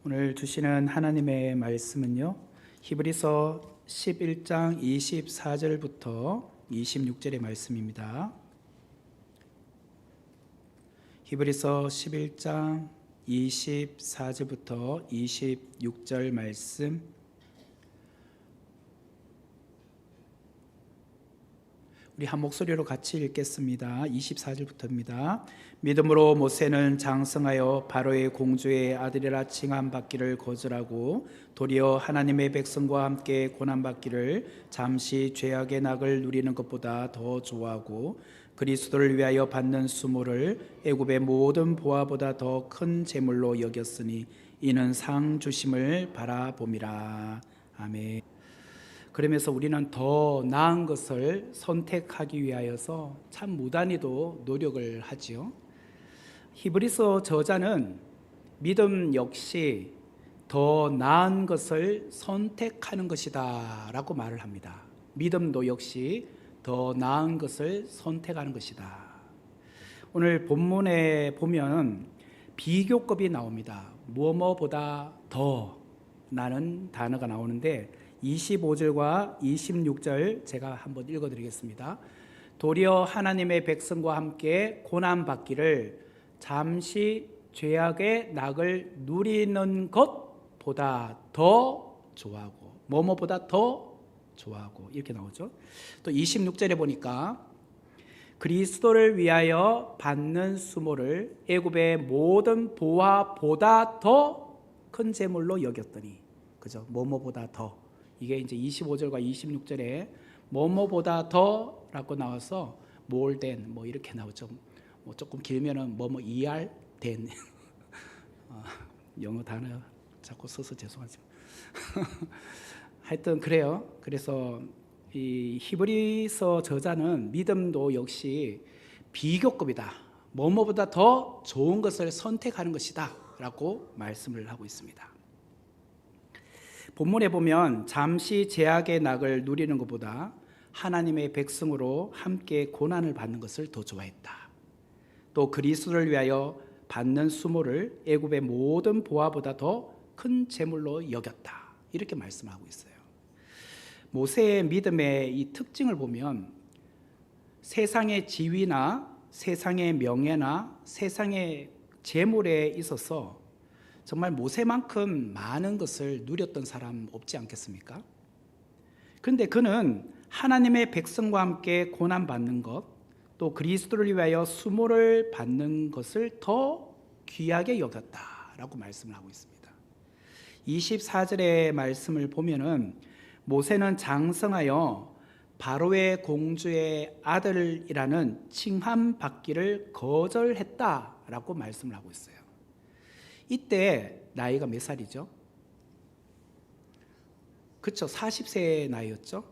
오늘 주시는 하나님의 말씀은요, 히브리서 11장 24절부터 26절의 말씀입니다. 히브리서 11장 24절부터 26절 말씀, 우리 한 목소리로 같이 읽겠습니다. 24절부터입니다. 믿음으로 모세는 장성하여 바로의 공주의 아들이라 칭함받기를 거절하고 도리어 하나님의 백성과 함께 고난받기를 잠시 죄악의 낙을 누리는 것보다 더 좋아하고 그리스도를 위하여 받는 수모를 애굽의 모든 보화보다 더 큰 재물로 여겼으니 이는 상 주심을 바라봄이라. 아멘. 그러면서 우리는 더 나은 것을 선택하기 위하여서 참 무단히도 노력을 하지요. 히브리서 저자는 믿음 역시 더 나은 것을 선택하는 것이다 라고 말을 합니다. 믿음도 역시 더 나은 것을 선택하는 것이다. 오늘 본문에 보면 비교급이 나옵니다. 뭐뭐보다 더 라는 단어가 나오는데 25절과 26절 제가 한번 읽어드리겠습니다. 도리어 하나님의 백성과 함께 고난받기를 잠시 죄악의 낙을 누리는 것보다 더 좋아하고 뭐뭐보다 더 좋아하고 이렇게 나오죠. 또 26절에 보니까 그리스도를 위하여 받는 수모를 애굽의 모든 보화보다 더 큰 재물로 여겼더니, 그죠? 뭐뭐보다 더, 이게 이제 25절과 26절에 뭐뭐보다 더라고 나와서 몰된 뭐 이렇게 나오죠. 뭐 조금 길면은 뭐뭐 ER 된 영어 단어 자꾸 써서 죄송하지만 하여튼 그래요. 그래서 이 히브리서 저자는 믿음도 역시 비교급이다, 뭐뭐보다 더 좋은 것을 선택하는 것이다 라고 말씀을 하고 있습니다. 본문에 보면 잠시 죄악의 낙을 누리는 것보다 하나님의 백성으로 함께 고난을 받는 것을 더 좋아했다. 또 그리스도를 위하여 받는 수모를 애굽의 모든 보화보다 더 큰 재물로 여겼다. 이렇게 말씀하고 있어요. 모세의 믿음의 이 특징을 보면 세상의 지위나 세상의 명예나 세상의 재물에 있어서 정말 모세만큼 많은 것을 누렸던 사람 없지 않겠습니까? 그런데 그는 하나님의 백성과 함께 고난받는 것, 또 그리스도를 위하여 수모를 받는 것을 더 귀하게 여겼다라고 말씀을 하고 있습니다. 24절의 말씀을 보면은 모세는 장성하여 바로의 공주의 아들이라는 칭함 받기를 거절했다라고 말씀을 하고 있어요. 이때 나이가 몇 살이죠? 그렇죠. 40세의 나이였죠.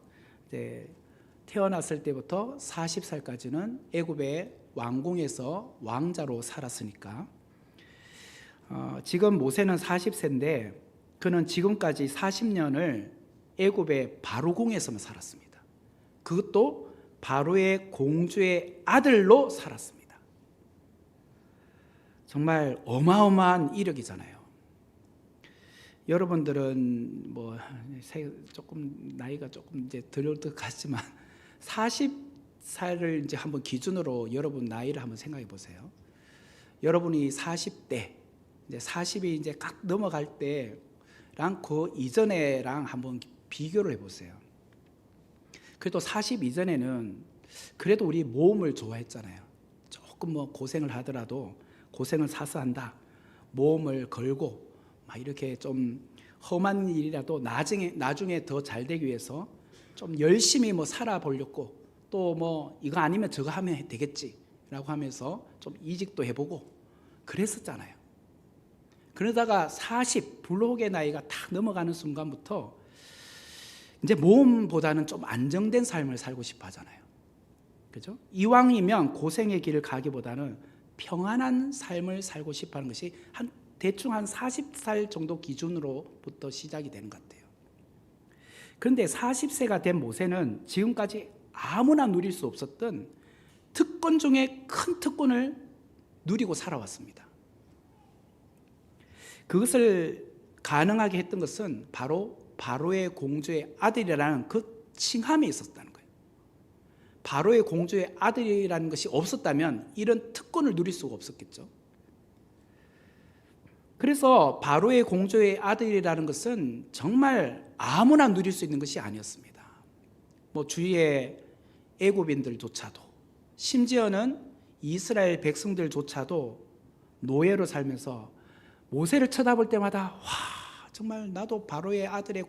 태어났을 때부터 40살까지는 애굽의 왕궁에서 왕자로 살았으니까 지금 모세는 40세인데 그는 지금까지 40년을 애굽의 바로궁에서만 살았습니다. 그것도 바로의 공주의 아들로 살았습니다. 정말 어마어마한 이력이잖아요. 여러분들은 뭐 조금 나이가 조금 이제 덜 것 같지만 40살을 이제 한번 기준으로 여러분 나이를 한번 생각해 보세요. 여러분이 40대, 이제 40이 이제 각 넘어갈 때랑 그 이전에랑 한번 비교를 해 보세요. 그래도 40 이전에는 그래도 우리 모험을 좋아했잖아요. 조금 뭐 고생을 하더라도 고생을 사서 한다, 모험을 걸고 막 이렇게 좀 험한 일이라도 나중에 더 잘 되기 위해서 좀 열심히 뭐 살아보려고, 또 뭐 이거 아니면 저거 하면 되겠지라고 하면서 좀 이직도 해보고 그랬었잖아요. 그러다가 40 불혹의 나이가 탁 넘어가는 순간부터 이제 모험보다는 좀 안정된 삶을 살고 싶어 하잖아요. 그죠? 이왕이면 고생의 길을 가기보다는 평안한 삶을 살고 싶어 하는 것이 대충 한 40살 정도 기준으로부터 시작이 되는 것 같아요. 그런데 40세가 된 모세는 지금까지 아무나 누릴 수 없었던 특권 중에 큰 특권을 누리고 살아왔습니다. 그것을 가능하게 했던 것은 바로 바로의 공주의 아들이라는 그 칭함이 있었다는 거예요. 바로의 공주의 아들이라는 것이 없었다면 이런 특권을 누릴 수가 없었겠죠. 그래서 바로의 공주의 아들이라는 것은 정말 아무나 누릴 수 있는 것이 아니었습니다. 뭐 주위의 애굽인들조차도, 심지어는 이스라엘 백성들조차도 노예로 살면서 모세를 쳐다볼 때마다 와, 정말 나도 바로의 아들의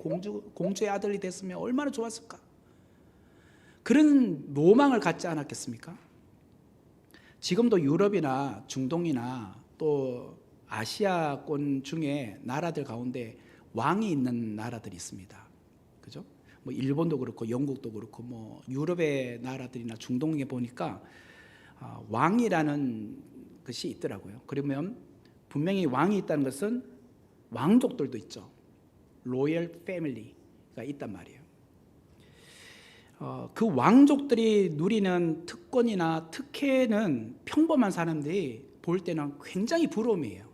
공주의 아들이 됐으면 얼마나 좋았을까, 그런 로망을 갖지 않았겠습니까? 지금도 유럽이나 중동이나 또 아시아권 중에 나라들 가운데 왕이 있는 나라들이 있습니다. 그죠? 뭐 일본도 그렇고 영국도 그렇고 뭐 유럽의 나라들이나 중동에 보니까 왕이라는 것이 있더라고요. 그러면 분명히 왕이 있다는 것은 왕족들도 있죠. 로열 패밀리가 있단 말이에요. 그 왕족들이 누리는 특권이나 특혜는 평범한 사람들이 볼 때는 굉장히 부러움이에요.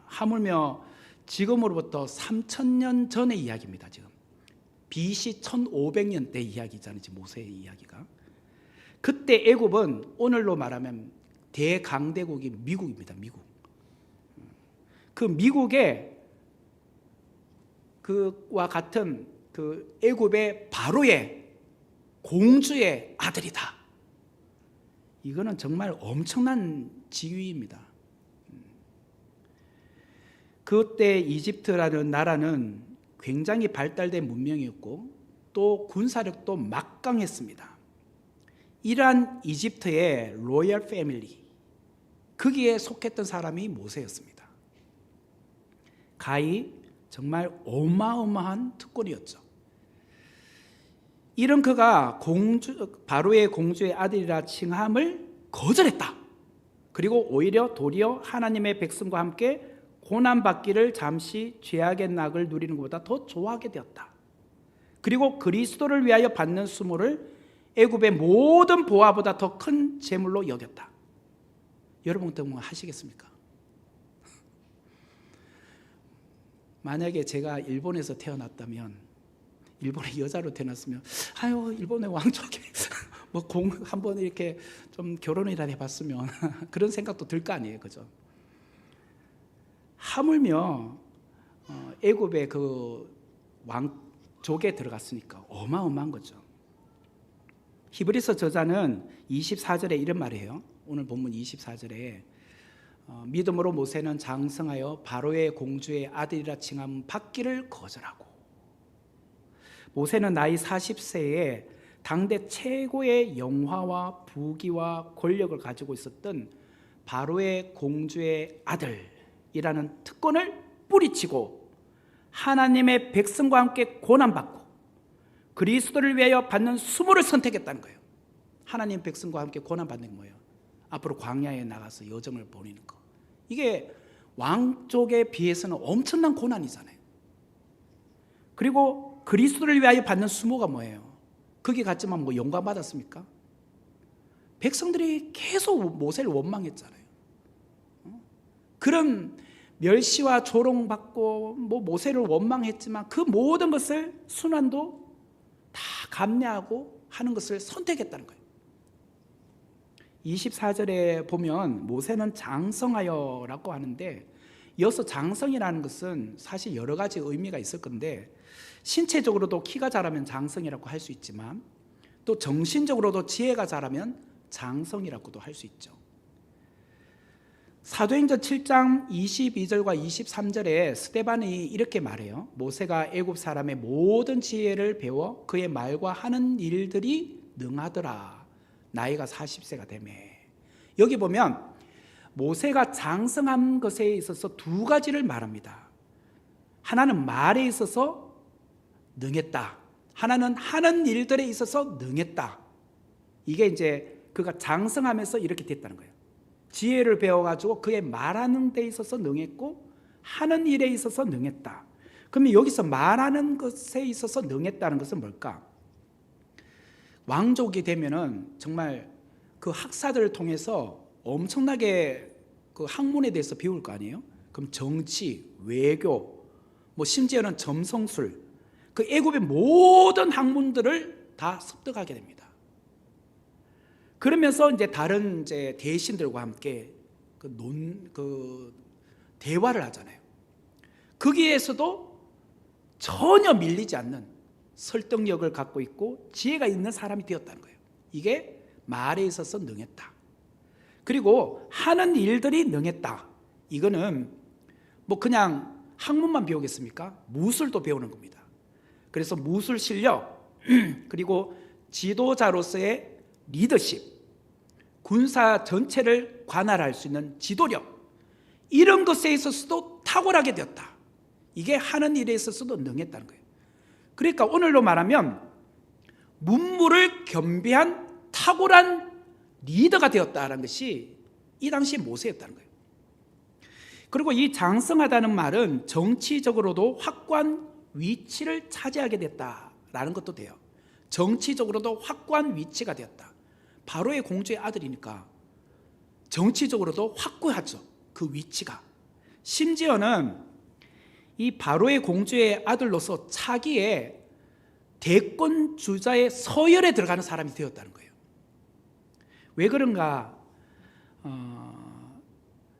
하물며 지금으로부터 3000년 전의 이야기입니다. 지금 BC 1500년대 이야기잖아요. 모세의 이야기가. 그때 애굽은 오늘로 말하면 대강대국이 미국입니다. 미국. 그 미국의 그와 같은 그 애굽의 바로의 공주의 아들이다. 이거는 정말 엄청난 지위입니다. 그때 이집트라는 나라는 굉장히 발달된 문명이었고 또 군사력도 막강했습니다. 이러한 이집트의 로열 패밀리, 거기에 속했던 사람이 모세였습니다. 가히 정말 어마어마한 특권이었죠. 이런 그가 바로의 공주의 아들이라 칭함을 거절했다. 그리고 오히려 도리어 하나님의 백성과 함께 고난받기를 잠시 죄악의 낙을 누리는 것보다 더 좋아하게 되었다. 그리고 그리스도를 위하여 받는 수모를 애굽의 모든 보화보다 더 큰 재물로 여겼다. 여러분 어떻게 하시겠습니까? 만약에 제가 일본에서 태어났다면, 일본의 여자로 태어났으면 아유 일본의 왕족에 뭐 한번 이렇게 좀 결혼이라 해봤으면 그런 생각도 들 거 아니에요, 그죠? 하물며 애굽의 그 왕족에 들어갔으니까 어마어마한 거죠. 히브리서 저자는 24절에 이런 말이에요. 오늘 본문 24절에 믿음으로 모세는 장성하여 바로의 공주의 아들이라 칭함 받기를 거절하고, 모세는 나이 40세에 당대 최고의 영화와 부귀와 권력을 가지고 있었던 바로의 공주의 아들이라는 특권을 뿌리치고 하나님의 백성과 함께 고난받고 그리스도를 위하여 받는 수모를 선택했다는 거예요. 하나님 백성과 함께 고난받는 게 뭐예요? 앞으로 광야에 나가서 여정을 보내는 거. 이게 왕족에 비해서는 엄청난 고난이잖아요. 그리고 그리스도를 위하여 받는 수모가 뭐예요? 거기 갔지만 뭐 영광 받았습니까? 백성들이 계속 모세를 원망했잖아요. 그런 멸시와 조롱받고 뭐 모세를 원망했지만 그 모든 것을 순환도 다 감내하고 하는 것을 선택했다는 거예요. 24절에 보면 모세는 장성하여라고 하는데, 이어서 장성이라는 것은 사실 여러 가지 의미가 있을 건데, 신체적으로도 키가 자라면 장성이라고 할 수 있지만 또 정신적으로도 지혜가 자라면 장성이라고도 할 수 있죠. 사도행전 7장 22절과 23절에 스데반이 이렇게 말해요. 모세가 애굽 사람의 모든 지혜를 배워 그의 말과 하는 일들이 능하더라. 나이가 40세가 되매. 여기 보면 모세가 장성한 것에 있어서 두 가지를 말합니다. 하나는 말에 있어서 능했다. 하나는 하는 일들에 있어서 능했다. 이게 이제 그가 장성하면서 이렇게 됐다는 거예요. 지혜를 배워가지고 그의 말하는 데 있어서 능했고 하는 일에 있어서 능했다. 그러면 여기서 말하는 것에 있어서 능했다는 것은 뭘까? 왕족이 되면은 정말 그 학사들을 통해서 엄청나게 그 학문에 대해서 배울 거 아니에요? 그럼 정치, 외교, 뭐 심지어는 점성술, 그 애굽의 모든 학문들을 다 습득하게 됩니다. 그러면서 이제 다른 이제 대신들과 함께 그 대화를 하잖아요. 거기에서도 전혀 밀리지 않는 설득력을 갖고 있고 지혜가 있는 사람이 되었다는 거예요. 이게 말에 있어서 능했다. 그리고 하는 일들이 능했다. 이거는 뭐 그냥 학문만 배우겠습니까? 무술도 배우는 겁니다. 그래서 무술 실력, 그리고 지도자로서의 리더십, 군사 전체를 관할할 수 있는 지도력, 이런 것에 있어서도 탁월하게 되었다. 이게 하는 일에 있어서도 능했다는 거예요. 그러니까 오늘로 말하면 문무를 겸비한 탁월한 리더가 되었다는 것이 이 당시 모세였다는 거예요. 그리고 이 장성하다는 말은 정치적으로도 확고한 위치를 차지하게 됐다라는 것도 돼요. 정치적으로도 확고한 위치가 되었다. 바로의 공주의 아들이니까 정치적으로도 확고하죠. 그 위치가. 심지어는 이 바로의 공주의 아들로서 차기에 대권 주자의 서열에 들어가는 사람이 되었다는 거예요. 왜 그런가?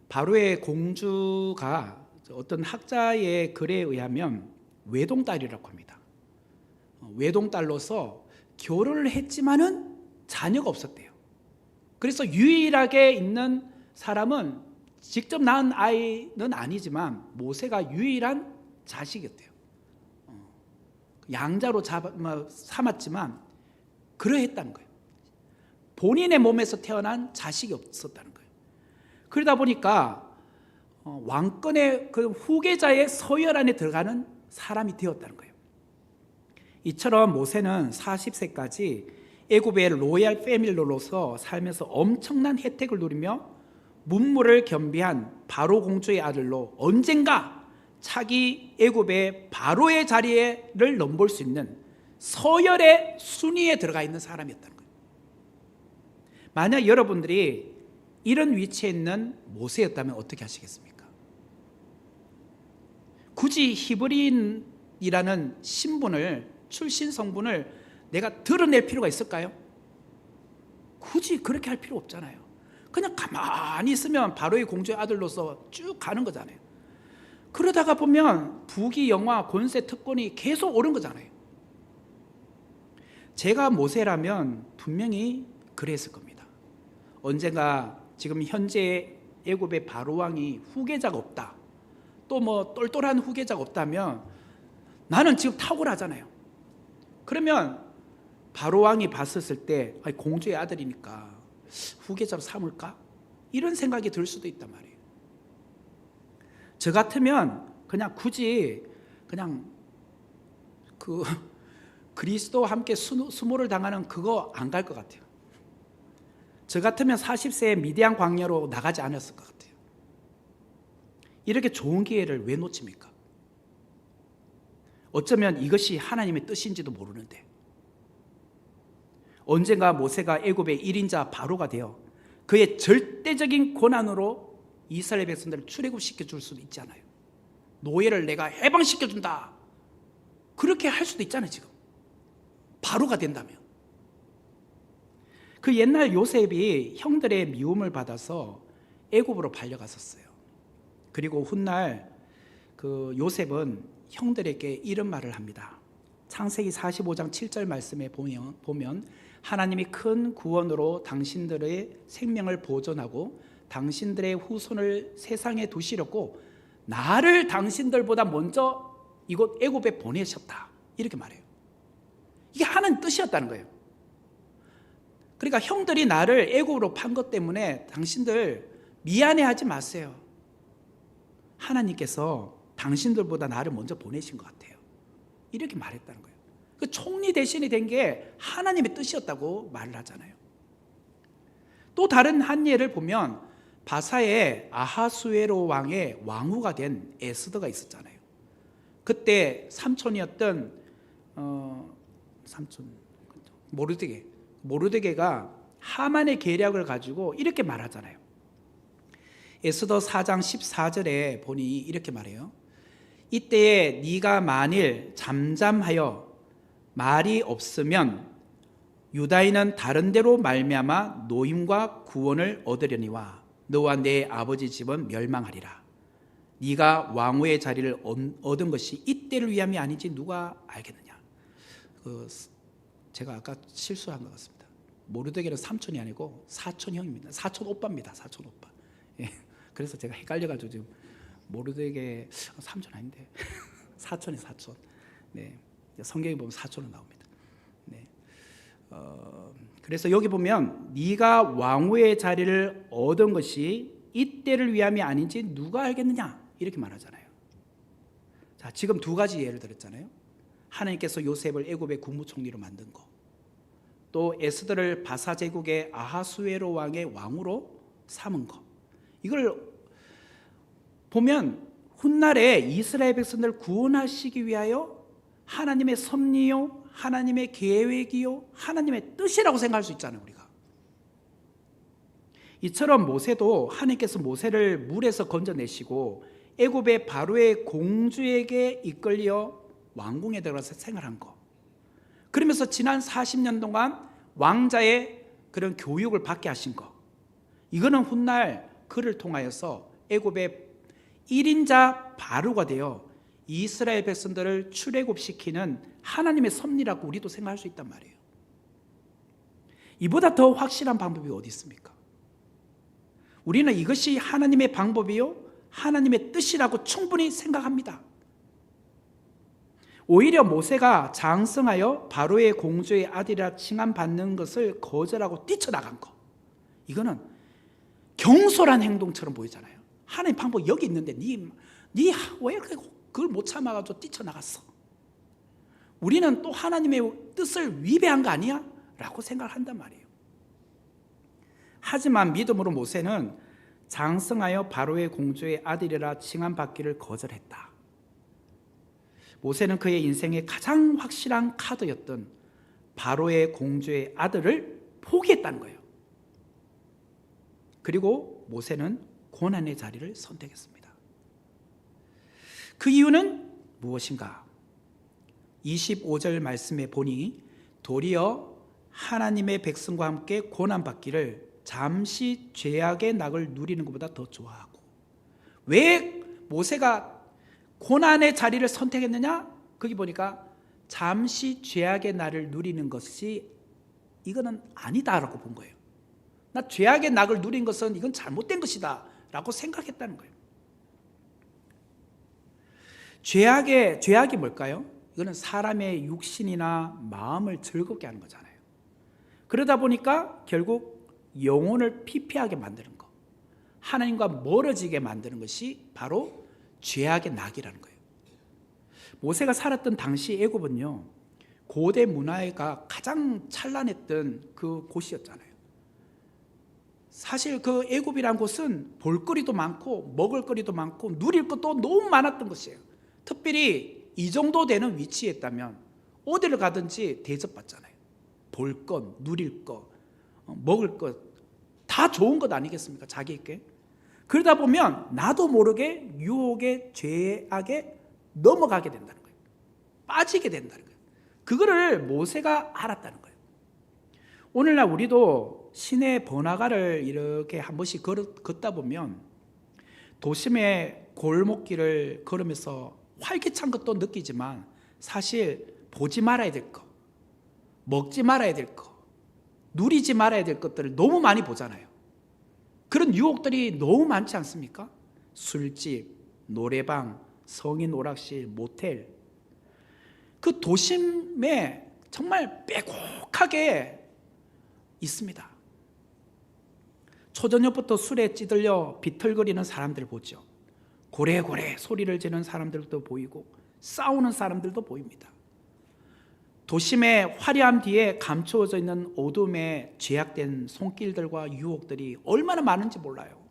바로의 공주가 어떤 학자의 글에 의하면 외동딸이라고 합니다. 외동딸로서 결혼을 했지만은 자녀가 없었대요. 그래서 유일하게 있는 사람은 직접 낳은 아이는 아니지만 모세가 유일한 자식이었대요. 양자로 삼았지만 그러했다는 거예요. 본인의 몸에서 태어난 자식이 없었다는 거예요. 그러다 보니까 왕권의 그 후계자의 서열 안에 들어가는 사람이 되었다는 거예요. 이처럼 모세는 40세까지 애굽의 로얄 패밀리로서 살면서 엄청난 혜택을 누리며 문무를 겸비한 바로 공주의 아들로 언젠가 차기 애굽의 바로의 자리를 넘볼 수 있는 서열의 순위에 들어가 있는 사람이었다는 거예요. 만약 여러분들이 이런 위치에 있는 모세였다면 어떻게 하시겠습니까? 굳이 히브리인이라는 신분을, 출신 성분을 내가 드러낼 필요가 있을까요? 굳이 그렇게 할 필요 없잖아요. 그냥 가만히 있으면 바로의 공주의 아들로서 쭉 가는 거잖아요. 그러다가 보면 부귀 영화 권세 특권이 계속 오른 거잖아요. 제가 모세라면 분명히 그랬을 겁니다. 언젠가 지금 현재 애굽의 바로 왕이 후계자가 없다, 또 뭐 똘똘한 후계자가 없다면 나는 지금 탁월하잖아요. 그러면 바로 왕이 봤었을 때 공주의 아들이니까 후계자로 삼을까? 이런 생각이 들 수도 있단 말이에요. 저 같으면 그냥 굳이 그냥 그 그리스도와 함께 수모를 당하는 그거 안 갈 것 같아요. 저 같으면 40세에 미디안 광야로 나가지 않았을 것 같아요. 이렇게 좋은 기회를 왜 놓칩니까? 어쩌면 이것이 하나님의 뜻인지도 모르는데 언젠가 모세가 애굽의 1인자 바로가 되어 그의 절대적인 권한으로 이스라엘 백성들을 출애굽시켜 줄 수도 있잖아요. 노예를 내가 해방시켜 준다, 그렇게 할 수도 있잖아요. 지금 바로가 된다면. 그 옛날 요셉이 형들의 미움을 받아서 애굽으로 팔려갔었어요. 그리고 훗날 그 요셉은 형들에게 이런 말을 합니다. 창세기 45장 7절 말씀에 보면 하나님이 큰 구원으로 당신들의 생명을 보존하고 당신들의 후손을 세상에 두시려고 나를 당신들보다 먼저 이곳 애굽에 보내셨다, 이렇게 말해요. 이게 하나님 뜻이었다는 거예요. 그러니까 형들이 나를 애굽으로 판 것 때문에 당신들 미안해하지 마세요. 하나님께서 당신들보다 나를 먼저 보내신 것 같아요, 이렇게 말했다는 거예요. 그 총리 대신이 된 게 하나님의 뜻이었다고 말을 하잖아요. 또 다른 한 예를 보면 바사의 아하수에로 왕의 왕후가 된 에스더가 있었잖아요. 그때 삼촌이었던 모르드게가 하만의 계략을 가지고 이렇게 말하잖아요. 에스더 4장 14절에 보니 이렇게 말해요. 이때에 네가 만일 잠잠하여 말이 없으면 유다인은 다른 데로 말미암아 노임과 구원을 얻으려니와 너와 내 아버지 집은 멸망하리라. 네가 왕후의 자리를 얻은 것이 이때를 위함이 아닌지 누가 알겠느냐. 제가 아까 실수한 것 같습니다. 모르드게는 삼촌이 아니고 사촌형입니다. 사촌 오빠입니다. 사촌 오빠. 예. 그래서 제가 헷갈려가지고 지금 모르드게 삼촌 아닌데 사촌이 사촌. 네. 성경에 보면 사촌은 나옵니다. 네. 그래서 여기 보면 네가 왕후의 자리를 얻은 것이 이때를 위함이 아닌지 누가 알겠느냐 이렇게 말하잖아요. 자, 지금 두 가지 예를 들었잖아요. 하나님께서 요셉을 애굽의 국무총리로 만든 거, 또 에스더를 바사 제국의 아하수에로 왕의 왕으로 삼은 거. 이걸 보면 훗날에 이스라엘 백성들을 구원하시기 위하여 하나님의 섭리요, 하나님의 계획이요, 하나님의 뜻이라고 생각할 수 있잖아요. 우리가 이처럼 모세도 하나님께서 모세를 물에서 건져내시고 애굽의 바로의 공주에게 이끌려 왕궁에 들어가서 생활한 거, 그러면서 지난 40년 동안 왕자의 그런 교육을 받게 하신 거, 이거는 훗날 그를 통하여서 애굽의 1인자 바로가 되어 이스라엘 백성들을 출애굽시키는 하나님의 섭리라고 우리도 생각할 수 있단 말이에요. 이보다 더 확실한 방법이 어디 있습니까? 우리는 이것이 하나님의 방법이요, 하나님의 뜻이라고 충분히 생각합니다. 오히려 모세가 장성하여 바로의 공주의 아들이라 칭함받는 것을 거절하고 뛰쳐나간 거, 이거는 경솔한 행동처럼 보이잖아요. 하나님 방법 여기 있는데 니 왜 그걸 못 참아가지고 뛰쳐나갔어? 우리는 또 하나님의 뜻을 위배한 거 아니야? 라고 생각을 한단 말이에요. 하지만 믿음으로 모세는 장성하여 바로의 공주의 아들이라 칭함받기를 거절했다. 모세는 그의 인생의 가장 확실한 카드였던 바로의 공주의 아들을 포기했다는 거예요. 그리고 모세는 고난의 자리를 선택했습니다. 그 이유는 무엇인가? 25절 말씀에 보니 도리어 하나님의 백성과 함께 고난받기를 잠시 죄악의 낙을 누리는 것보다 더 좋아하고. 왜 모세가 고난의 자리를 선택했느냐? 거기 보니까 잠시 죄악의 낙을 누리는 것이 이거는 아니다라고 본 거예요. 나 죄악의 낙을 누린 것은 이건 잘못된 것이다 라고 생각했다는 거예요. 죄악이 뭘까요? 이거는 사람의 육신이나 마음을 즐겁게 하는 거잖아요. 그러다 보니까 결국 영혼을 피폐하게 만드는 거, 하나님과 멀어지게 만드는 것이 바로 죄악의 낙이라는 거예요. 모세가 살았던 당시 애굽은요, 고대 문화가 가장 찬란했던 그 곳이었잖아요. 사실 그 애굽이란 곳은 볼거리도 많고 먹을 거리도 많고 누릴 것도 너무 많았던 것이에요. 특별히 이 정도 되는 위치에 있다면 어디를 가든지 대접받잖아요. 볼 것, 누릴 것, 먹을 것 다 좋은 것 아니겠습니까? 자기에게. 그러다 보면 나도 모르게 유혹의 죄악에 넘어가게 된다는 거예요. 빠지게 된다는 거예요. 그거를 모세가 알았다는 거예요. 오늘날 우리도 시내 번화가를 이렇게 한 번씩 걷다 보면 도심의 골목길을 걸으면서 활기찬 것도 느끼지만 사실 보지 말아야 될 것, 먹지 말아야 될 것, 누리지 말아야 될 것들을 너무 많이 보잖아요. 그런 유혹들이 너무 많지 않습니까? 술집, 노래방, 성인 오락실, 모텔. 그 도심에 정말 빼곡하게 있습니다. 초저녁부터 술에 찌들려 비틀거리는 사람들 보죠. 고래고래 소리를 지르는 사람들도 보이고 싸우는 사람들도 보입니다. 도심의 화려함 뒤에 감추어져 있는 어둠의 죄악된 손길들과 유혹들이 얼마나 많은지 몰라요.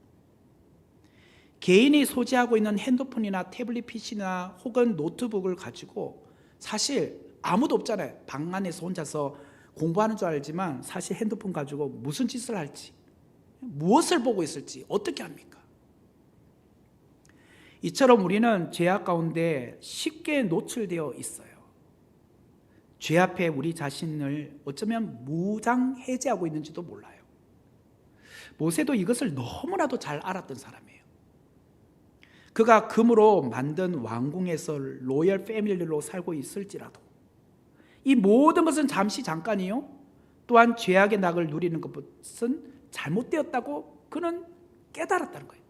개인이 소지하고 있는 핸드폰이나 태블릿 PC나 혹은 노트북을 가지고 사실 아무도 없잖아요. 방 안에서 혼자서 공부하는 줄 알지만 사실 핸드폰 가지고 무슨 짓을 할지, 무엇을 보고 있을지 어떻게 합니까? 이처럼 우리는 죄악 가운데 쉽게 노출되어 있어요. 죄 앞에 우리 자신을 어쩌면 무장해제하고 있는지도 몰라요. 모세도 이것을 너무나도 잘 알았던 사람이에요. 그가 금으로 만든 왕궁에서 로열 패밀리로 살고 있을지라도 이 모든 것은 잠시 잠깐이요, 또한 죄악의 낙을 누리는 것은 잘못되었다고 그는 깨달았다는 거예요.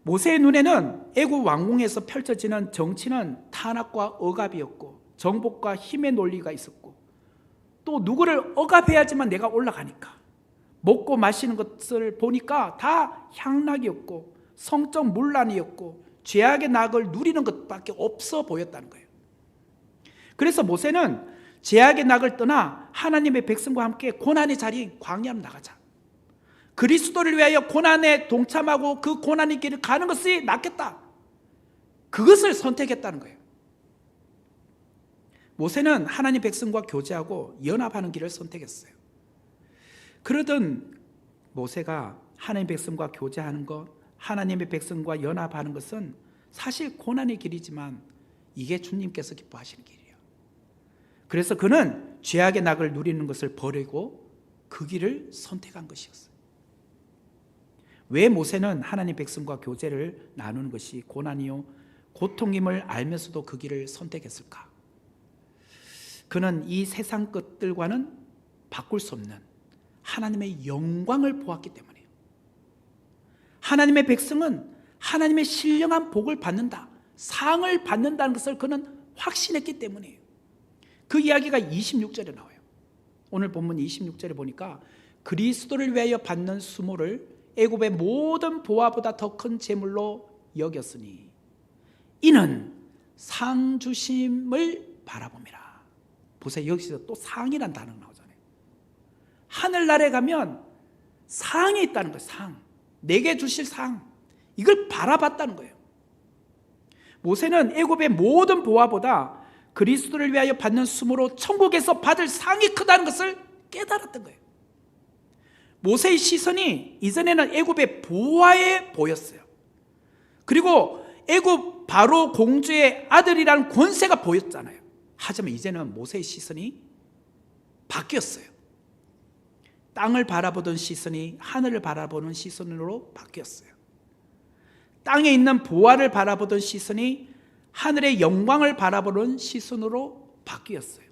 모세의 눈에는 애굽 왕궁에서 펼쳐지는 정치는 탄압과 억압이었고 정복과 힘의 논리가 있었고, 또 누구를 억압해야지만 내가 올라가니까 먹고 마시는 것을 보니까 다 향락이었고 성적 문란이었고 죄악의 낙을 누리는 것밖에 없어 보였다는 거예요. 그래서 모세는 죄악의 낙을 떠나 하나님의 백성과 함께 고난의 자리인 광야로 나가자, 그리스도를 위하여 고난에 동참하고 그 고난의 길을 가는 것이 낫겠다, 그것을 선택했다는 거예요. 모세는 하나님 백성과 교제하고 연합하는 길을 선택했어요. 그러던 모세가 하나님 백성과 교제하는 것, 하나님의 백성과 연합하는 것은 사실 고난의 길이지만 이게 주님께서 기뻐하시는 길이에요. 그래서 그는 죄악의 낙을 누리는 것을 버리고 그 길을 선택한 것이었어요. 왜 모세는 하나님 백성과 교제를 나누는 것이 고난이요 고통임을 알면서도 그 길을 선택했을까? 그는 이 세상 것들과는 바꿀 수 없는 하나님의 영광을 보았기 때문이에요. 하나님의 백성은 하나님의 신령한 복을 받는다, 상을 받는다는 것을 그는 확신했기 때문이에요. 그 이야기가 26절에 나와요. 오늘 본문 26절에 보니까 그리스도를 위하여 받는 수모를 애굽의 모든 보화보다 더 큰 재물로 여겼으니 이는 상 주심을 바라봅니다. 보세요, 여기서 또 상이란 단어가 나오잖아요. 하늘나라에 가면 상이 있다는 거예요. 상, 내게 주실 상, 이걸 바라봤다는 거예요. 모세는 애굽의 모든 보화보다 그리스도를 위하여 받는 수모로 천국에서 받을 상이 크다는 것을 깨달았던 거예요. 모세의 시선이 이전에는 애굽의 보화에 보였어요. 그리고 애굽 바로 공주의 아들이라는 권세가 보였잖아요. 하지만 이제는 모세의 시선이 바뀌었어요. 땅을 바라보던 시선이 하늘을 바라보는 시선으로 바뀌었어요. 땅에 있는 보화를 바라보던 시선이 하늘의 영광을 바라보는 시선으로 바뀌었어요.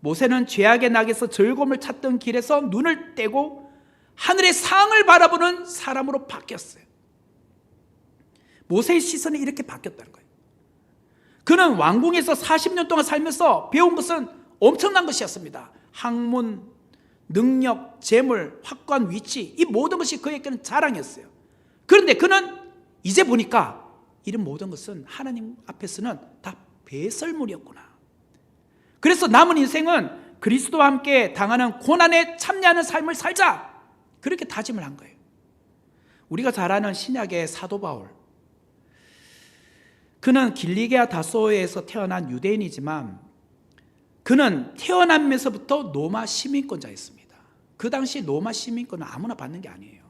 모세는 죄악의 낙에서 즐거움을 찾던 길에서 눈을 떼고 하늘의 상을 바라보는 사람으로 바뀌었어요. 모세의 시선이 이렇게 바뀌었다는 거예요. 그는 왕궁에서 40년 동안 살면서 배운 것은 엄청난 것이었습니다. 학문, 능력, 재물, 확고한 위치, 이 모든 것이 그에게는 자랑이었어요. 그런데 그는 이제 보니까 이런 모든 것은 하나님 앞에서는 다 배설물이었구나. 그래서 남은 인생은 그리스도와 함께 당하는 고난에 참여하는 삶을 살자, 그렇게 다짐을 한 거예요. 우리가 잘 아는 신약의 사도 바울, 그는 길리게아 다소에서 태어난 유대인이지만 그는 태어나면서부터 로마 시민권자였습니다. 그 당시 로마 시민권은 아무나 받는 게 아니에요.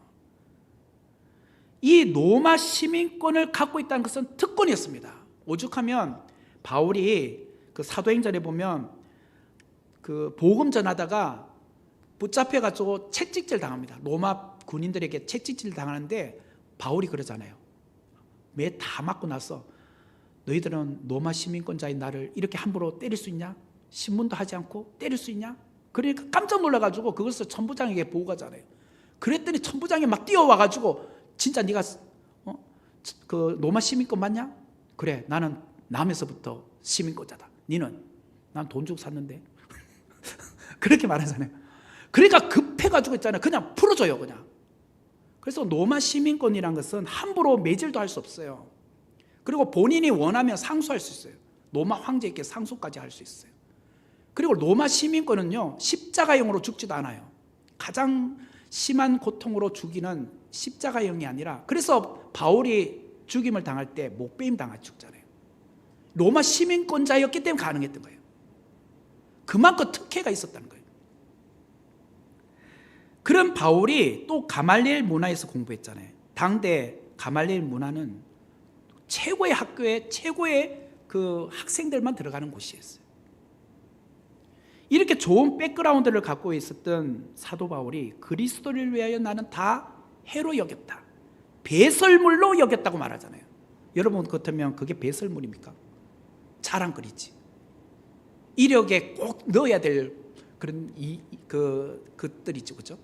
이 로마 시민권을 갖고 있다는 것은 특권이었습니다. 오죽하면 바울이 그 사도행전에 보면 그 복음 전하다가 붙잡혀가지고 채찍질 당합니다. 로마 군인들에게 채찍질 당하는데 바울이 그러잖아요. 매 다 맞고 나서 너희들은 로마 시민권자인 나를 이렇게 함부로 때릴 수 있냐? 신문도 하지 않고 때릴 수 있냐? 그러니까 깜짝 놀라가지고 그것을 천부장에게 보고 가잖아요. 그랬더니 천부장이 막 뛰어와가지고 진짜 네가 그 로마 시민권 맞냐? 그래, 나는 남에서부터 시민권자다. 니는? 난 돈 주고 샀는데. 그렇게 말하잖아요. 그러니까 급해가지고 있잖아요. 그냥 풀어줘요, 그냥. 그래서 로마 시민권이란 것은 함부로 매질도 할 수 없어요. 그리고 본인이 원하면 상소할 수 있어요. 로마 황제에게 상소까지 할 수 있어요. 그리고 로마 시민권은요, 십자가형으로 죽지도 않아요. 가장 심한 고통으로 죽이는 십자가형이 아니라, 그래서 바울이 죽임을 당할 때 목베임 당하 죽잖아요. 로마 시민권자였기 때문에 가능했던 거예요. 그만큼 특혜가 있었다는 거예요. 그런 바울이 또 가말리엘 문화에서 공부했잖아요. 당대 가말리엘 문화는 최고의 학교에 최고의 그 학생들만 들어가는 곳이었어요. 이렇게 좋은 백그라운드를 갖고 있었던 사도 바울이 그리스도를 위하여 나는 다 해로 여겼다, 배설물로 여겼다고 말하잖아요. 여러분 같으면 그게 배설물입니까? 자랑거리지. 이력에 꼭 넣어야 될 그런 그것들이죠, 그죠?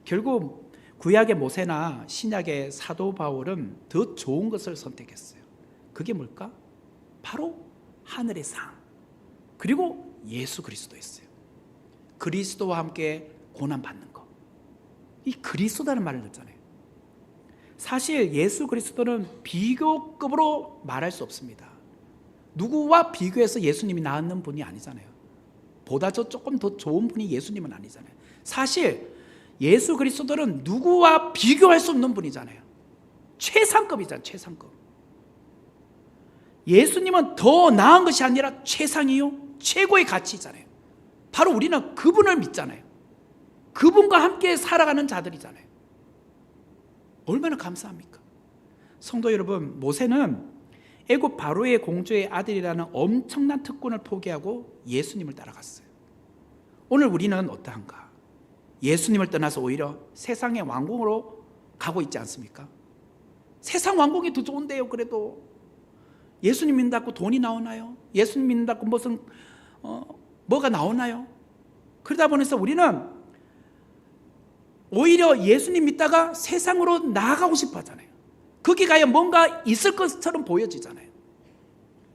결국 구약의 모세나 신약의 사도 바울은 더 좋은 것을 선택했어요. 그게 뭘까? 바로 하늘의 상, 그리고 예수 그리스도였어요. 그리스도와 함께 고난받는 것. 이 그리스도라는 말을 넣잖아요. 사실 예수 그리스도는 비교급으로 말할 수 없습니다. 누구와 비교해서 예수님이 나았는 분이 아니잖아요. 보다 조금 더 좋은 분이 예수님은 아니잖아요. 사실 예수 그리스도는 누구와 비교할 수 없는 분이잖아요. 최상급이잖아요. 최상급. 예수님은 더 나은 것이 아니라 최상이요, 최고의 가치잖아요. 바로 우리는 그분을 믿잖아요. 그분과 함께 살아가는 자들이잖아요. 얼마나 감사합니까? 성도 여러분, 모세는 애굽 바로의 공주의 아들이라는 엄청난 특권을 포기하고 예수님을 따라갔어요. 오늘 우리는 어떠한가? 예수님을 떠나서 오히려 세상의 왕궁으로 가고 있지 않습니까? 세상 왕궁이 더 좋은데요. 그래도 예수님 믿는다고 돈이 나오나요? 예수님 믿는다고 무슨 뭐가 나오나요? 그러다 보니까 우리는 오히려 예수님 믿다가 세상으로 나아가고 싶어 하잖아요. 거기 가야 뭔가 있을 것처럼 보여지잖아요.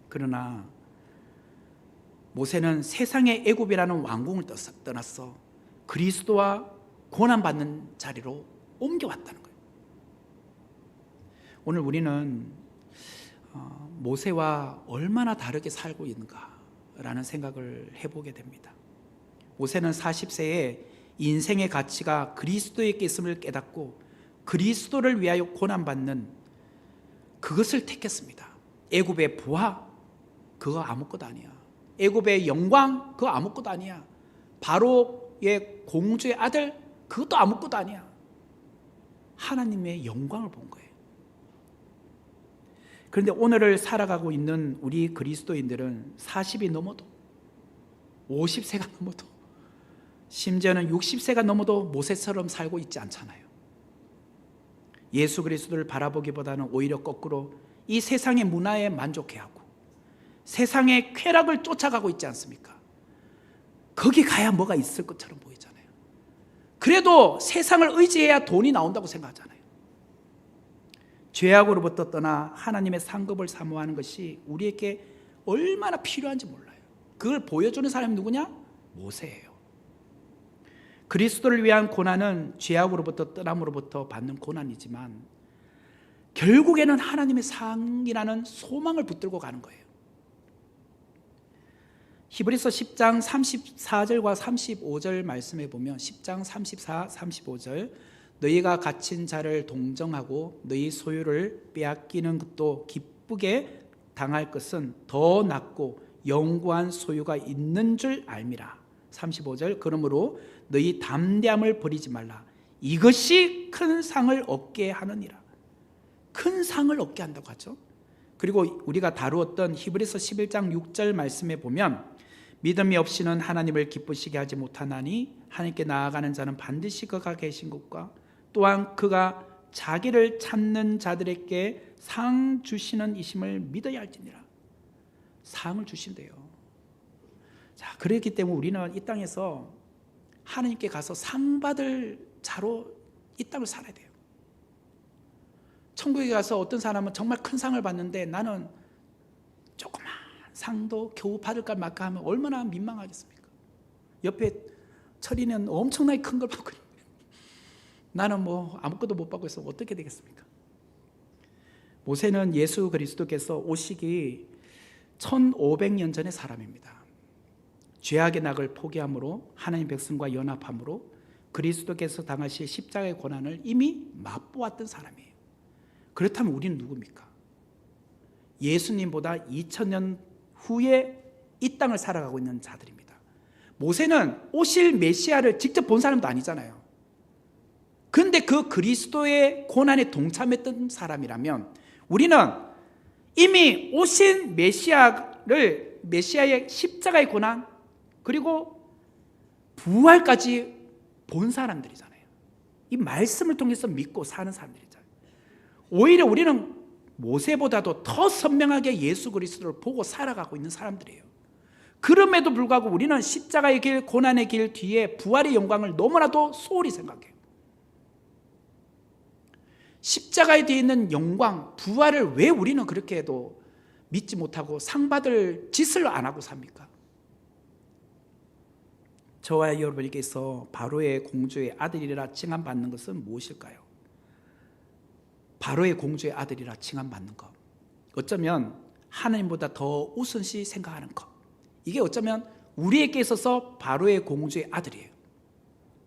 그러나 모세는 세상의 애굽이라는 왕궁을 떠났어 그리스도와 고난받는 자리로 옮겨왔다는 거예요. 오늘 우리는 모세와 얼마나 다르게 살고 있는가라는 생각을 해보게 됩니다. 모세는 40세에 인생의 가치가 그리스도에 있음을 깨닫고 그리스도를 위하여 고난받는 그것을 택했습니다. 애굽의 부하, 그거 아무것도 아니야. 애굽의 영광, 그거 아무것도 아니야. 바로의 공주의 아들, 그것도 아무것도 아니야. 하나님의 영광을 본 거예요. 그런데 오늘을 살아가고 있는 우리 그리스도인들은 40이 넘어도 50세가 넘어도 심지어는 60세가 넘어도 모세처럼 살고 있지 않잖아요. 예수 그리스도를 바라보기보다는 오히려 거꾸로 이 세상의 문화에 만족해하고 세상의 쾌락을 쫓아가고 있지 않습니까? 거기 가야 뭐가 있을 것처럼 보이잖아요. 그래도 세상을 의지해야 돈이 나온다고 생각하잖아요. 죄악으로부터 떠나 하나님의 상급을 사모하는 것이 우리에게 얼마나 필요한지 몰라요. 그걸 보여주는 사람이 누구냐? 모세예요. 그리스도를 위한 고난은 죄악으로부터 떠남으로부터 받는 고난이지만 결국에는 하나님의 상이라는 소망을 붙들고 가는 거예요. 히브리서 10장 34절과 35절 말씀해 보면 10장 34, 35절 너희가 갇힌 자를 동정하고 너희 소유를 빼앗기는 것도 기쁘게 당할 것은 더 낫고 영구한 소유가 있는 줄 알미라. 35절 그러므로 너희 담대함을 버리지 말라. 이것이 큰 상을 얻게 하느니라. 큰 상을 얻게 한다고 하죠. 그리고 우리가 다루었던 히브리서 11장 6절 말씀에 보면 믿음이 없이는 하나님을 기쁘시게 하지 못하나니 하나님께 나아가는 자는 반드시 그가 계신 것과 또한 그가 자기를 찾는 자들에게 상 주시는 이심을 믿어야 할지니라. 상을 주신대요. 자, 그렇기 때문에 우리는 이 땅에서 하나님께 가서 상 받을 자로 이 땅을 살아야 돼요. 천국에 가서 어떤 사람은 정말 큰 상을 받는데 나는 조그만 상도 겨우 받을까 말까 하면 얼마나 민망하겠습니까? 옆에 철이는 엄청나게 큰 걸 받고 있는데 나는 뭐 아무것도 못 받고 있으면 어떻게 되겠습니까? 모세는 예수 그리스도께서 오시기 1500년 전의 사람입니다. 죄악의 낙을 포기함으로 하나님 백성과 연합함으로 그리스도께서 당하실 십자가의 고난을 이미 맛보았던 사람이에요. 그렇다면 우리는 누굽니까? 예수님보다 2000년 후에 이 땅을 살아가고 있는 자들입니다. 모세는 오실 메시아를 직접 본 사람도 아니잖아요. 그런데 그 그리스도의 고난에 동참했던 사람이라면 우리는 이미 오신 메시아의 십자가의 고난 그리고 부활까지 본 사람들이잖아요. 이 말씀을 통해서 믿고 사는 사람들이잖아요. 오히려 우리는 모세보다도 더 선명하게 예수 그리스도를 보고 살아가고 있는 사람들이에요. 그럼에도 불구하고 우리는 십자가의 길, 고난의 길 뒤에 부활의 영광을 너무나도 소홀히 생각해요. 십자가에 뒤에 있는 영광, 부활을 왜 우리는 그렇게 해도 믿지 못하고 상받을 짓을 안 하고 삽니까? 저와 여러분에게서 바로의 공주의 아들이라 칭함받는 것은 무엇일까요? 바로의 공주의 아들이라 칭함받는 것, 어쩌면 하나님보다 더 우선시 생각하는 것, 이게 어쩌면 우리에게 있어서 바로의 공주의 아들이에요.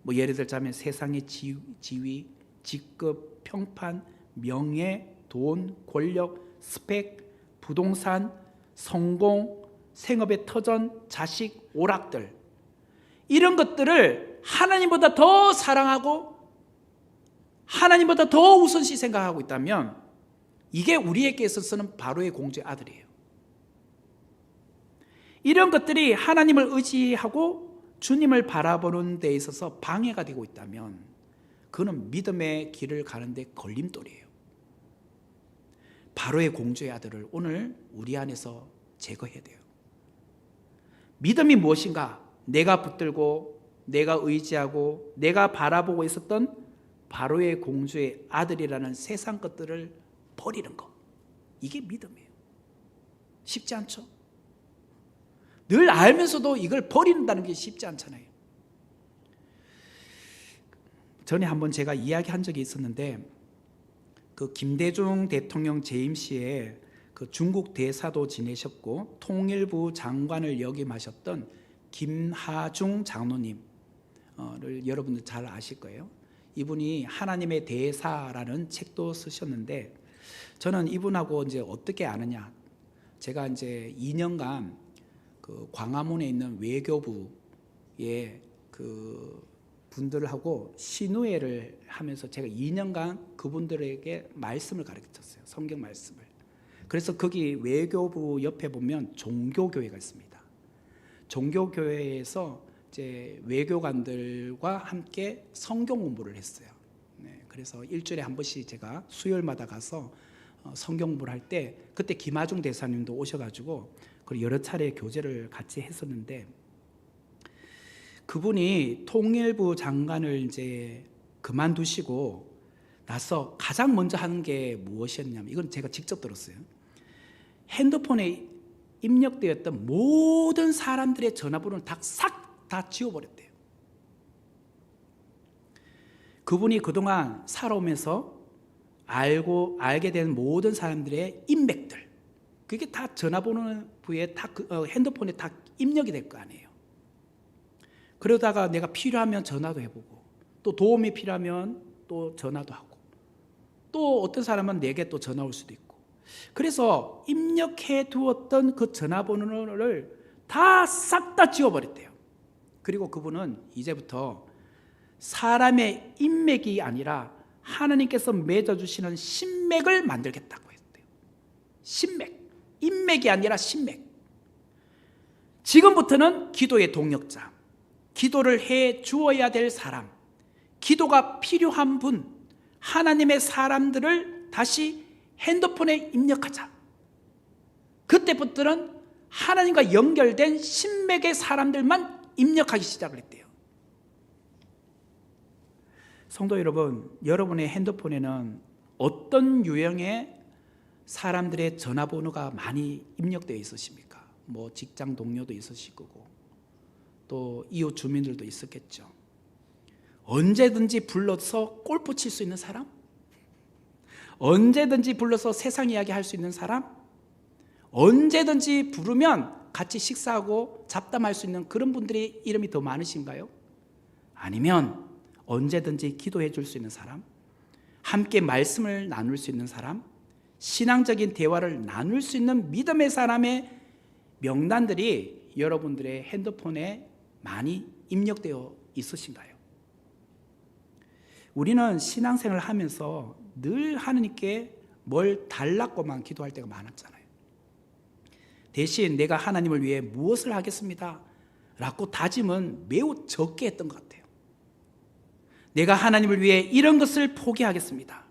뭐 예를 들자면 세상의 지위, 직급, 평판, 명예, 돈, 권력, 스펙, 부동산, 성공, 생업의 터전, 자식, 오락들, 이런 것들을 하나님보다 더 사랑하고 하나님보다 더 우선시 생각하고 있다면 이게 우리에게 있어서는 바로의 공주의 아들이에요. 이런 것들이 하나님을 의지하고 주님을 바라보는 데 있어서 방해가 되고 있다면 그는 믿음의 길을 가는데 걸림돌이에요. 바로의 공주의 아들을 오늘 우리 안에서 제거해야 돼요. 믿음이 무엇인가? 내가 붙들고 내가 의지하고 내가 바라보고 있었던 바로의 공주의 아들이라는 세상 것들을 버리는 것, 이게 믿음이에요. 쉽지 않죠? 늘 알면서도 이걸 버린다는 게 쉽지 않잖아요. 전에 한번 제가 이야기한 적이 있었는데 그 김대중 대통령 재임 시에 그 중국 대사도 지내셨고 통일부 장관을 역임하셨던 김하중 장로님을 여러분들 잘 아실 거예요. 이분이 하나님의 대사라는 책도 쓰셨는데 저는 이분하고 이제 어떻게 아느냐? 제가 이제 2년간 그 광화문에 있는 외교부의 그 분들하고 시누회를 하면서 제가 2년간 그분들에게 말씀을 가르쳤어요. 성경 말씀을. 그래서 거기 외교부 옆에 보면 종교교회가 있습니다. 종교교회에서 이제 외교관들과 함께 성경 공부를 했어요. 네, 그래서 일주일에 한 번씩 제가 수요일마다 가서 성경 공부를 할 때 그때 김하중 대사님도 오셔가지고 그리고 여러 차례 교제를 같이 했었는데 그분이 통일부 장관을 이제 그만두시고 나서 가장 먼저 하는 게 무엇이었냐면 이건 제가 직접 들었어요. 핸드폰에 입력되었던 모든 사람들의 전화번호를 싹 다 지워버렸대요. 그분이 그동안 살아오면서 알게 된 모든 사람들의 인맥들, 그게 다 전화번호부에 다 핸드폰에 다 입력이 될 거 아니에요. 그러다가 내가 필요하면 전화도 해보고 또 도움이 필요하면 또 전화도 하고 또 어떤 사람은 내게 또 전화 올 수도 있고, 그래서 입력해 두었던 그 전화번호를 다 싹 다 지워버렸대요. 그리고 그분은 이제부터 사람의 인맥이 아니라 하나님께서 맺어주시는 신맥을 만들겠다고 했대요. 신맥, 인맥이 아니라 신맥. 지금부터는 기도의 동역자, 기도를 해 주어야 될 사람, 기도가 필요한 분, 하나님의 사람들을 다시 핸드폰에 입력하자. 그때부터는 하나님과 연결된 신맥의 사람들만 입력하기 시작을 했대요. 성도 여러분, 여러분의 핸드폰에는 어떤 유형의 사람들의 전화번호가 많이 입력되어 있으십니까? 뭐 직장 동료도 있으실 거고 또 이웃 주민들도 있었겠죠. 언제든지 불러서 골프 칠 수 있는 사람? 언제든지 불러서 세상 이야기 할 수 있는 사람? 언제든지 부르면 같이 식사하고 잡담할 수 있는 그런 분들의 이름이 더 많으신가요? 아니면 언제든지 기도해 줄 수 있는 사람, 함께 말씀을 나눌 수 있는 사람, 신앙적인 대화를 나눌 수 있는 믿음의 사람의 명단들이 여러분들의 핸드폰에 많이 입력되어 있으신가요? 우리는 신앙생활을 하면서 늘 하나님께 뭘 달라고만 기도할 때가 많았잖아요. 대신 내가 하나님을 위해 무엇을 하겠습니다 라고 다짐은 매우 적게 했던 것 같아요. 내가 하나님을 위해 이런 것을 포기하겠습니다,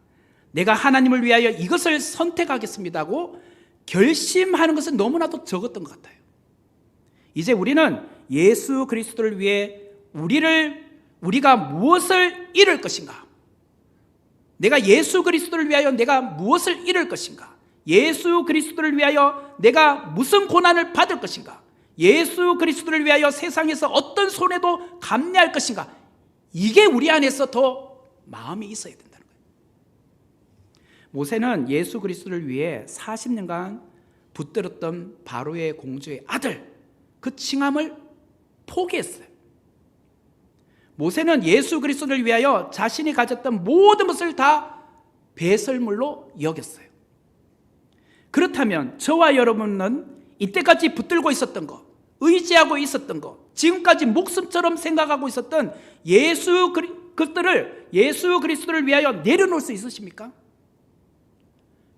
내가 하나님을 위하여 이것을 선택하겠습니다고 결심하는 것은 너무나도 적었던 것 같아요. 이제 우리는 예수 그리스도를 위해 우리가 무엇을 이룰 것인가, 내가 예수 그리스도를 위하여 내가 무엇을 이룰 것인가, 예수 그리스도를 위하여 내가 무슨 고난을 받을 것인가, 예수 그리스도를 위하여 세상에서 어떤 손해도 감내할 것인가, 이게 우리 안에서 더 마음이 있어야 된다는 거예요. 모세는 예수 그리스도를 위해 40년간 붙들었던 바로의 공주의 아들, 그 칭함을 포기했어요. 모세는 예수 그리스도를 위하여 자신이 가졌던 모든 것을 다 배설물로 여겼어요. 그렇다면 저와 여러분은 이때까지 붙들고 있었던 것, 의지하고 있었던 것, 지금까지 목숨처럼 생각하고 있었던 것들을 예수 그리스도를 위하여 내려놓을 수 있으십니까?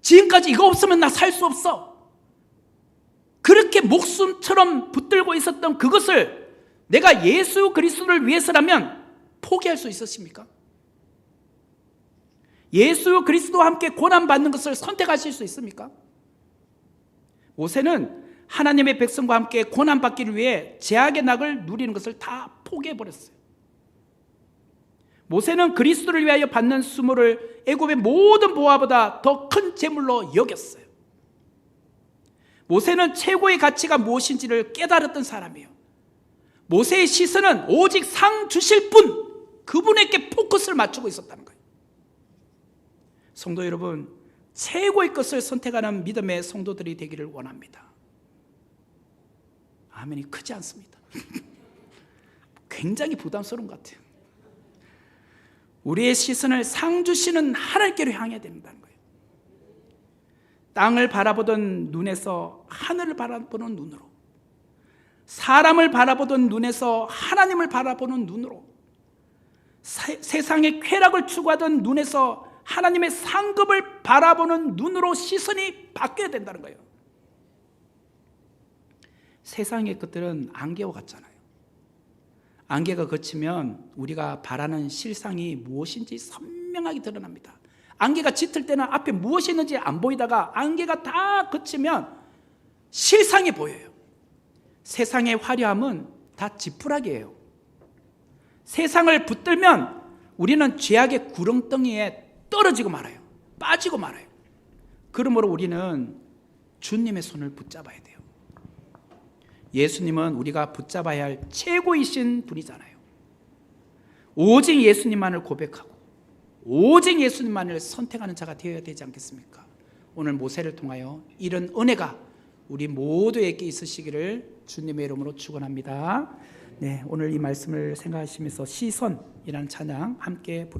지금까지 이거 없으면 나 살 수 없어, 그렇게 목숨처럼 붙들고 있었던 그것을 내가 예수 그리스도를 위해서라면 포기할 수 있으십니까? 예수 그리스도와 함께 고난받는 것을 선택하실 수 있습니까? 모세는 하나님의 백성과 함께 고난받기를 위해 제약의 낙을 누리는 것을 다 포기해버렸어요. 모세는 그리스도를 위하여 받는 수모를 애굽의 모든 보화보다 더 큰 재물로 여겼어요. 모세는 최고의 가치가 무엇인지를 깨달았던 사람이에요. 모세의 시선은 오직 상 주실 분, 그분에게 포커스를 맞추고 있었다는 거예요. 성도 여러분, 최고의 것을 선택하는 믿음의 성도들이 되기를 원합니다. 아멘이 크지 않습니다. 굉장히 부담스러운 것 같아요. 우리의 시선을 상 주시는 하나님께로 향해야 된다는 거예요. 땅을 바라보던 눈에서 하늘을 바라보는 눈으로, 사람을 바라보던 눈에서 하나님을 바라보는 눈으로, 세상의 쾌락을 추구하던 눈에서 하나님의 상급을 바라보는 눈으로 시선이 바뀌어야 된다는 거예요. 세상의 것들은 안개와 같잖아요. 안개가 걷히면 우리가 바라는 실상이 무엇인지 선명하게 드러납니다. 안개가 짙을 때는 앞에 무엇이 있는지 안 보이다가 안개가 다 걷히면 실상이 보여요. 세상의 화려함은 다 지푸라기예요. 세상을 붙들면 우리는 죄악의 구렁텅이에 떨어지고 말아요. 빠지고 말아요. 그러므로 우리는 주님의 손을 붙잡아야 돼요. 예수님은 우리가 붙잡아야 할 최고이신 분이잖아요. 오직 예수님만을 고백하고 오직 예수님만을 선택하는 자가 되어야 되지 않겠습니까? 오늘 모세를 통하여 이런 은혜가 우리 모두에게 있으시기를 주님의 이름으로 축원합니다. 네, 오늘 이 말씀을 생각하시면서 시선이라는 찬양 함께